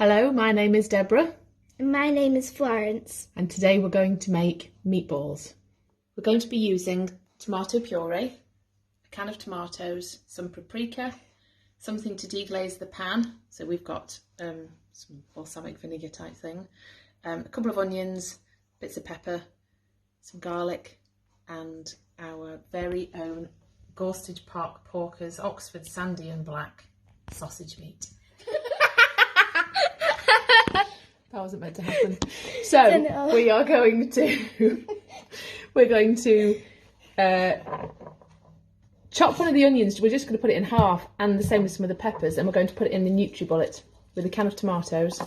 Hello, my name is Deborah. And my name is Florence. And today we're going to make meatballs. We're going to be using tomato puree, a can of tomatoes, some paprika, something to deglaze the pan. So we've got some balsamic vinegar type thing, a couple of onions, bits of pepper, some garlic, and our very own Gorstage Park Porkers Oxford Sandy and Black sausage meat. That wasn't meant to happen. So we're going to chop one of the onions. We're just going to put it in half, and the same with some of the peppers, and we're going to put it in the NutriBullet with a can of tomatoes,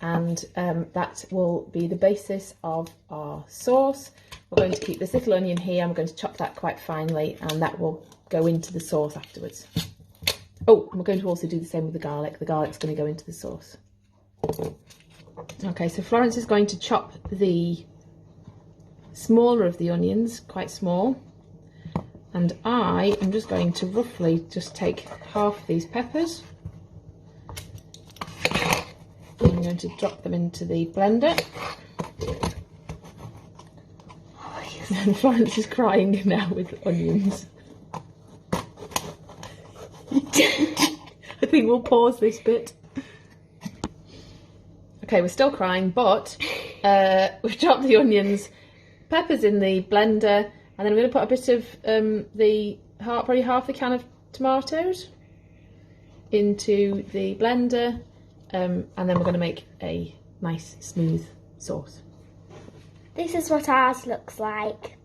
and that will be the basis of our sauce. We're going to keep this little onion here, and we're going to chop that quite finely, and that will go into the sauce afterwards. Oh, and we're going to also do the same with the garlic. The garlic's going to go into the sauce. Okay, so Florence is going to chop the smaller of the onions, quite small, and I am just going to roughly just take half of these peppers. I'm going to drop them into the blender. And Florence is crying now with onions. I think we'll pause this bit. Okay, we're still crying, but we've chopped the onions, peppers in the blender, and then I'm going to put a bit of probably half the can of tomatoes into the blender, and then we're going to make a nice smooth sauce. This is what ours looks like.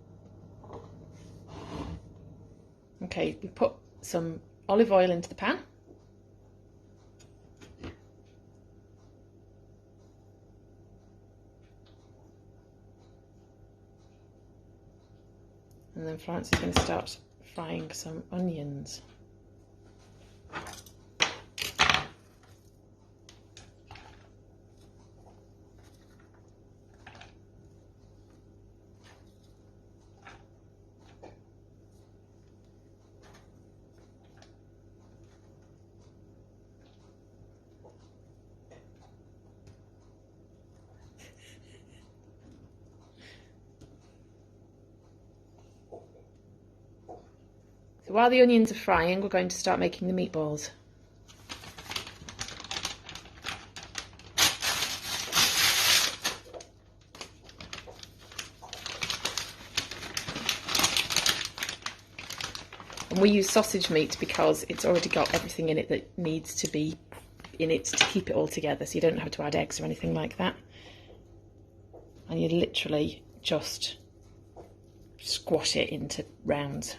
Okay, we put some olive oil into the pan. And then Florence is going to start frying some onions. So while the onions are frying, we're going to start making the meatballs. And we use sausage meat because it's already got everything in it that needs to be in it to keep it all together, so you don't have to add eggs or anything like that. And you literally just squash it into rounds.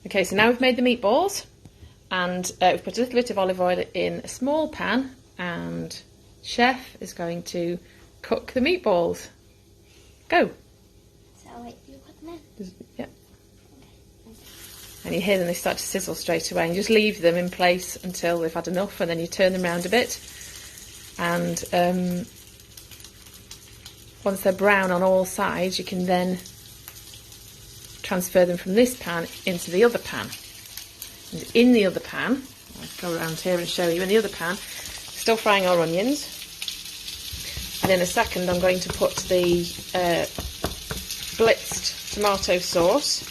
Okay, so now we've made the meatballs, and we've put a little bit of olive oil in a small pan, and Chef is going to cook the meatballs. Go. So wait, you put them in? Yeah. And you hear them, they start to sizzle straight away, and you just leave them in place until they've had enough, and then you turn them around a bit, and once they're brown on all sides, you can then transfer them from this pan into the other pan. And in the other pan, I'll go around here and show you, in the other pan, still frying our onions. And in a second I'm going to put the blitzed tomato sauce,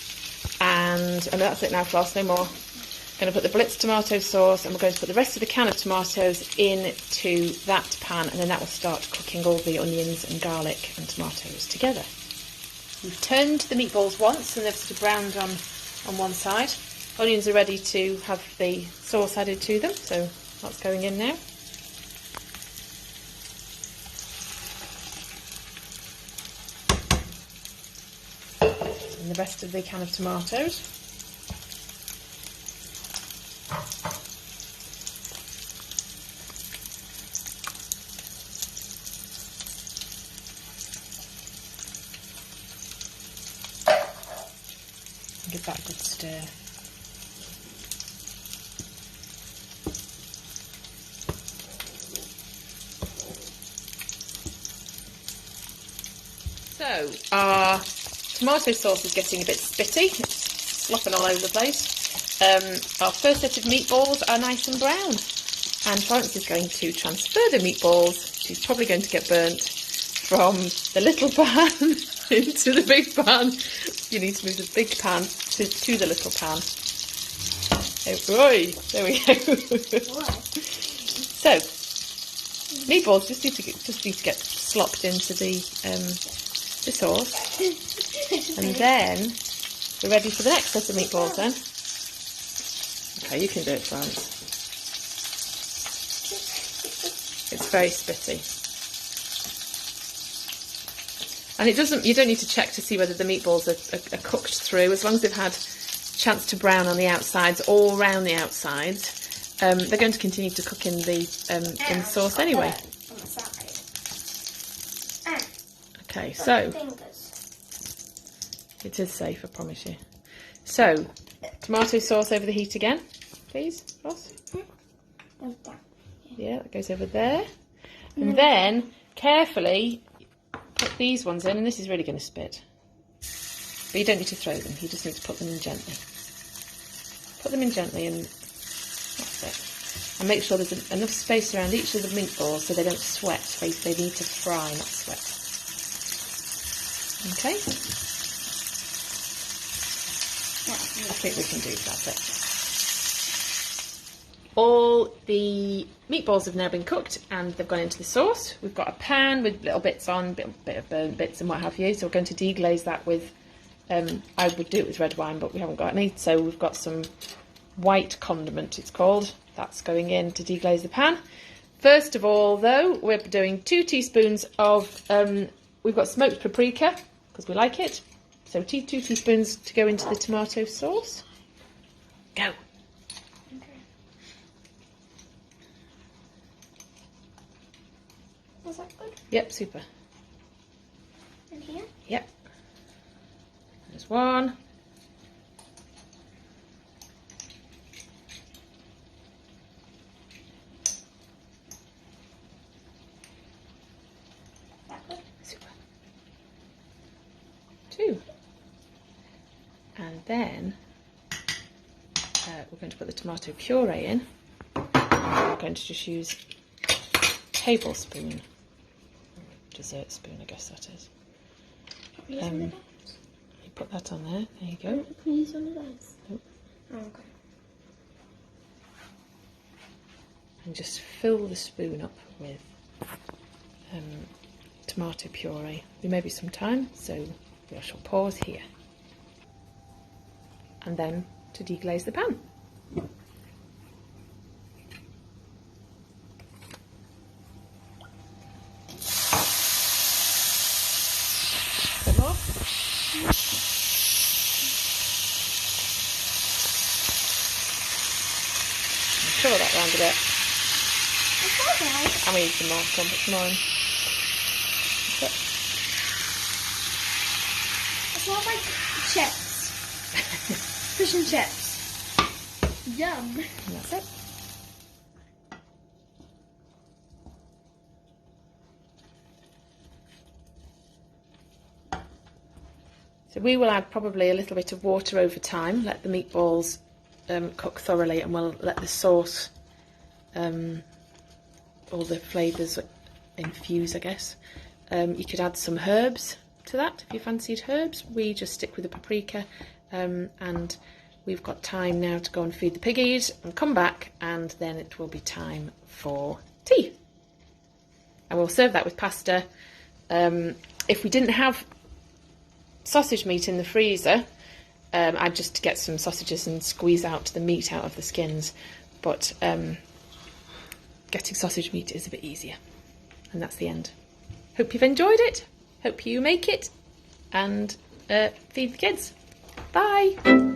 and that's it now, Floss, no more. I'm going to put the blitzed tomato sauce, and we're going to put the rest of the can of tomatoes into that pan, and then that will start cooking all the onions and garlic and tomatoes together. We've turned the meatballs once, and they've sort of browned on one side. Onions are ready to have the sauce added to them, so that's going in now. And the rest of the can of tomatoes. Give that a good stir. So our tomato sauce is getting a bit spitty. It's slopping all over the place. Our first set of meatballs are nice and brown. And Florence is going to transfer the meatballs. She's probably going to get burnt from the little pan into the big pan. You need to move the big pan to the little pan. Oh, oi, there we go. So, meatballs just need to get slopped into the sauce, and then we're ready for the next set of meatballs. Then, okay, you can do it, Florence. It's very spitty, and it doesn't. You don't need to check to see whether the meatballs are cooked through, as long as they've had a chance to brown on the outsides, all round the outsides. They're going to continue to cook in the sauce anyway. Okay, so it is safe, I promise you. So, tomato sauce over the heat again, please, Ross. Yeah, that goes over there. And then, carefully, put these ones in, and this is really going to spit. But you don't need to throw them, you just need to put them in gently. Put them in gently, and that's it. And make sure there's enough space around each of the meatballs so they don't sweat. They need to fry, not sweat. Okay? I think we can do that. All the meatballs have now been cooked and they've gone into the sauce. We've got a pan with little bits on, bit of burnt bits and what have you. So we're going to deglaze that with, I would do it with red wine, but we haven't got any. So we've got some white condiment, it's called. That's going in to deglaze the pan. First of all, though, we're doing 2 teaspoons of, we've got smoked paprika, because we like it. So 2 teaspoons to go into the tomato sauce. Go. Okay. Is that good? Yep, super. And here? Yep. There's one. That good? Super. 2. And then we're going to put the tomato puree in. We're going to just use a tablespoon, dessert spoon, I guess that is. You put that on there. There you go. Can you use one of those? Nope. Oh, okay. And just fill the spoon up with tomato puree. There may be some time, so we shall pause here. And then to deglaze the pan. Bit more. Sure that round a bit. It's alright. And we need some more. Come on, put some more in. That's it. It's not like chips. Fish and chips. Yum. And that's it. So we will add probably a little bit of water over time, let the meatballs cook thoroughly, and we'll let the sauce, all the flavours infuse, I guess. You could add some herbs to that if you fancied herbs. We just stick with the paprika, and we've got time now to go and feed the piggies and come back, and then it will be time for tea. And we'll serve that with pasta. If we didn't have sausage meat in the freezer, I'd just get some sausages and squeeze out the meat out of the skins, but getting sausage meat is a bit easier. And that's the end. Hope you've enjoyed it, hope you make it, and feed the kids. Bye!